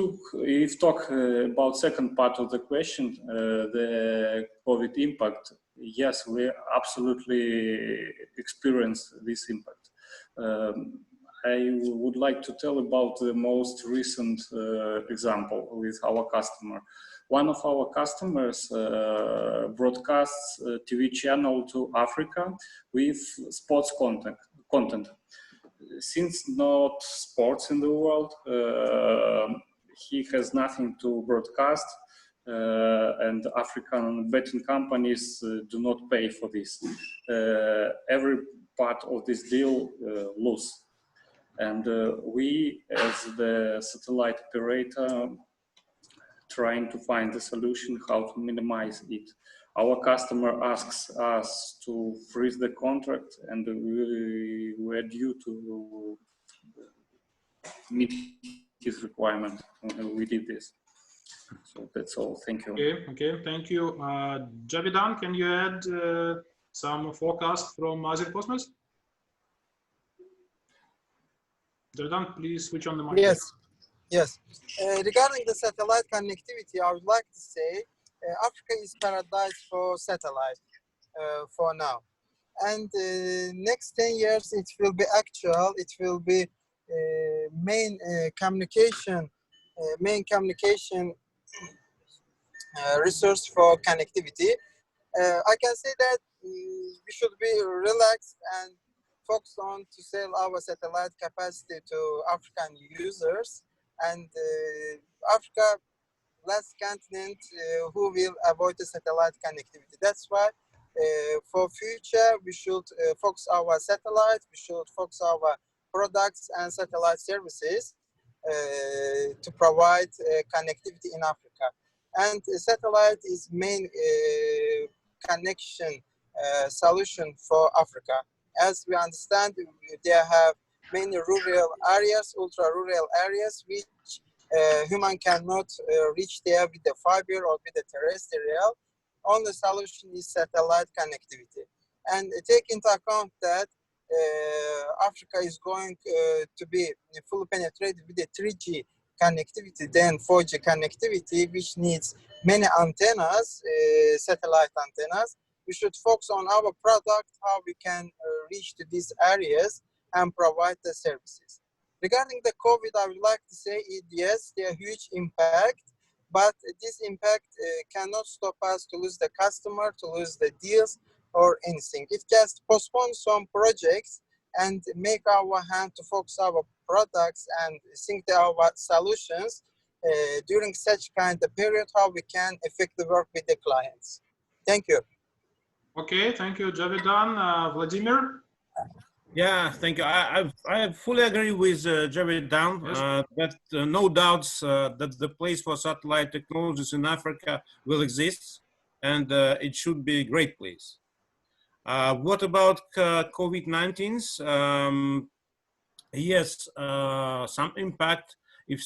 talk about second part of the question, the COVID impact, yes, we absolutely experience this impact. I would like to tell about the most recent example with our customer. One of our customers broadcasts a TV channel to Africa with sports content. Since not sports in the world, he has nothing to broadcast, and African betting companies do not pay for this. Every part of this deal lose. And we, as the satellite operator, trying to find a solution how to minimize it. Our customer asks us to freeze the contract, and we were due to meet his requirement, and we did this. So that's all. Thank you. Okay, thank you. Javidan, can you add some forecast from Azir Cosmos? Javidan, please switch on the mic. Yes. Regarding the satellite connectivity, I would like to say Africa is paradise for satellite for now. And next 10 years, it will be actual. It will be main communication resource for connectivity. I can say that we should be relaxed and focus on to sell our satellite capacity to African users, and Africa, last continent who will avoid the satellite connectivity. That's why for future we should focus our satellite, we should focus our products and satellite services to provide connectivity in Africa. And satellite is main connection solution for Africa. As we understand, they have many rural areas, ultra-rural areas, which human cannot reach there with the fiber or with the terrestrial. Only solution is satellite connectivity. And take into account that Africa is going to be fully penetrated with the 3G connectivity, then 4G connectivity, which needs many antennas, satellite antennas. We should focus on our product, how we can reach to these areas and provide the services. Regarding the COVID, I would like to say, yes, there are huge impact, but this impact cannot stop us to lose the customer, to lose the deals or anything. It just postpones some projects and make our hand to focus our products and think our solutions during such kind of period, how we can effectively work with the clients. Thank you. Okay, thank you, Javidan. Vladimir? Yeah, thank you. I fully agree with Javidan that no doubts that the place for satellite technologies in Africa will exist, and it should be a great place. What about COVID-19? Yes, some impact, if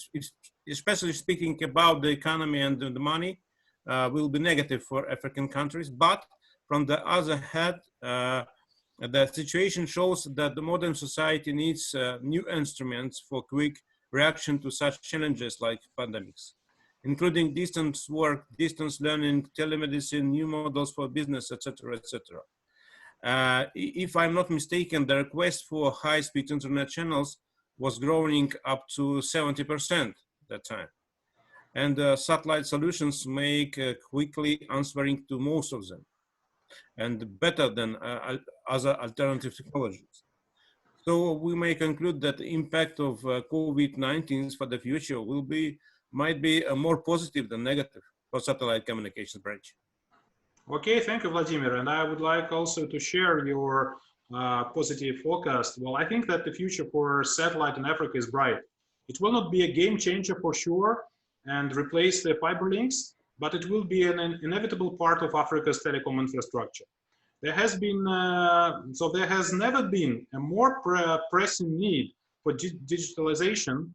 especially speaking about the economy and the money, will be negative for African countries. But from the other hand, the situation shows that the modern society needs new instruments for quick reaction to such challenges like pandemics, including distance work, distance learning, telemedicine, new models for business, etc., etc. If I'm not mistaken, the request for high-speed internet channels was growing up to 70% at that time. And satellite solutions make quickly answering to most of them, and better than other alternative technologies. So we may conclude that the impact of COVID-19 for the future might be more positive than negative for satellite communications branch. Okay, thank you, Vladimir. And I would like also to share your positive forecast. Well, I think that the future for satellite in Africa is bright. It will not be a game changer for sure and replace the fiber links, but it will be an inevitable part of Africa's telecom infrastructure. There has been, there has never been a more pressing need for digitalization.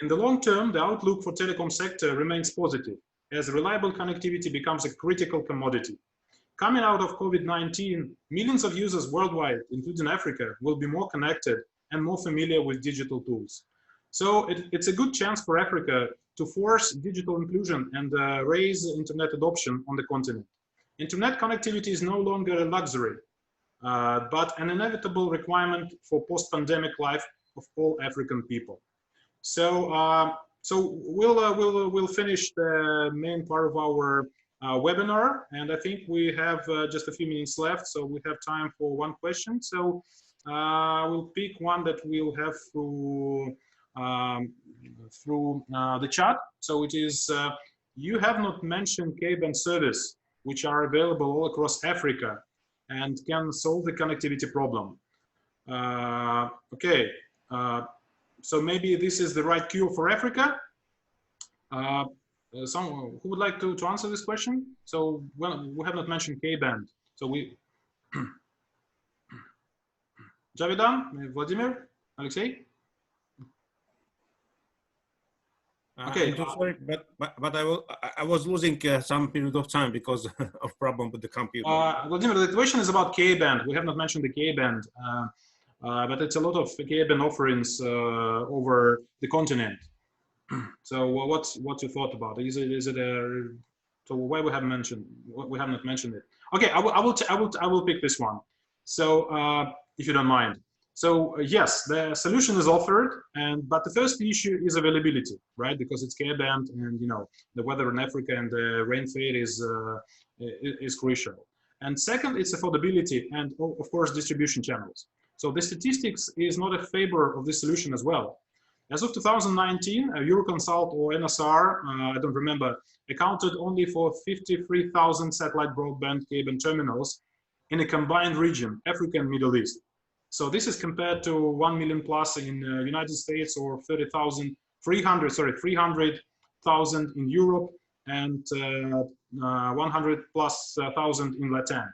In the long term, the outlook for telecom sector remains positive, as reliable connectivity becomes a critical commodity. Coming out of COVID-19, millions of users worldwide, including Africa, will be more connected and more familiar with digital tools. So it's a good chance for Africa to force digital inclusion and raise internet adoption on the continent. Internet connectivity is no longer a luxury, but an inevitable requirement for post-pandemic life of all African people. So, we'll finish the main part of our webinar, and I think we have just a few minutes left, so we have time for one question. So we'll pick one that we'll have through the chat. So it is, you have not mentioned K-band service, which are available all across Africa and can solve the connectivity problem. Okay. So maybe this is the right cure for Africa. Someone who would like to answer this question? So, well, we have not mentioned K-band. So we, Javidan, Vladimir, Alexei? Okay. I'm so sorry, but I was losing some period of time because of problem with the computer. Vladimir, the question is about K-band. We have not mentioned the K-band. But it's a lot of K-band offerings over the continent. So what's your thought about it? Is it a, so why we have not mentioned it? Okay, I will pick this one. So if you don't mind. So yes, the solution is offered, but the first issue is availability, right? Because it's K-band, and you know the weather in Africa and the rain fade is crucial. And second, it's affordability and of course distribution channels. So the statistics is not a favor of this solution as well. As of 2019, Euroconsult or NSR, I don't remember, accounted only for 53,000 satellite broadband K-band terminals in a combined region, Africa and Middle East. So this is compared to 1 million plus in the United States, or 300,000 in Europe, and 100 plus thousand in Latin.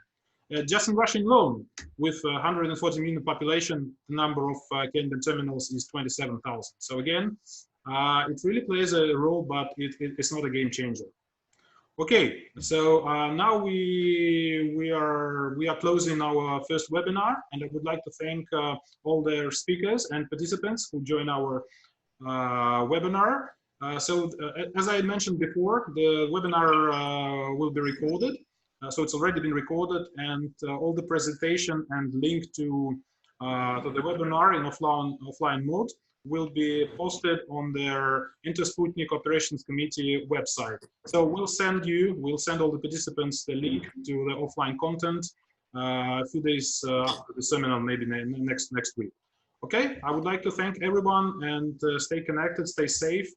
Just in Russia alone, with 140 million population, the number of K-band terminals is 27,000. So again, it really plays a role, but it's not a game changer. Okay, so now we are closing our first webinar, and I would like to thank all the speakers and participants who joined our webinar. As I mentioned before, the webinar will be recorded. So it's already been recorded, and all the presentation and link to the webinar in offline mode will be posted on their Intersputnik Operations Committee website. So we'll send all the participants the link to the offline content a few days after the seminar, maybe next week. Okay, I would like to thank everyone and stay connected, stay safe.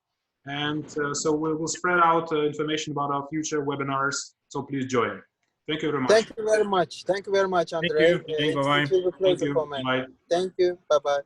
And so we will spread out information about our future webinars. So please join. Thank you very much. Thank you very much. Thank you very much, Andrei. Thank you. Bye-bye. It will be a pleasure Thank you. comment. Bye. Thank you. Bye-bye.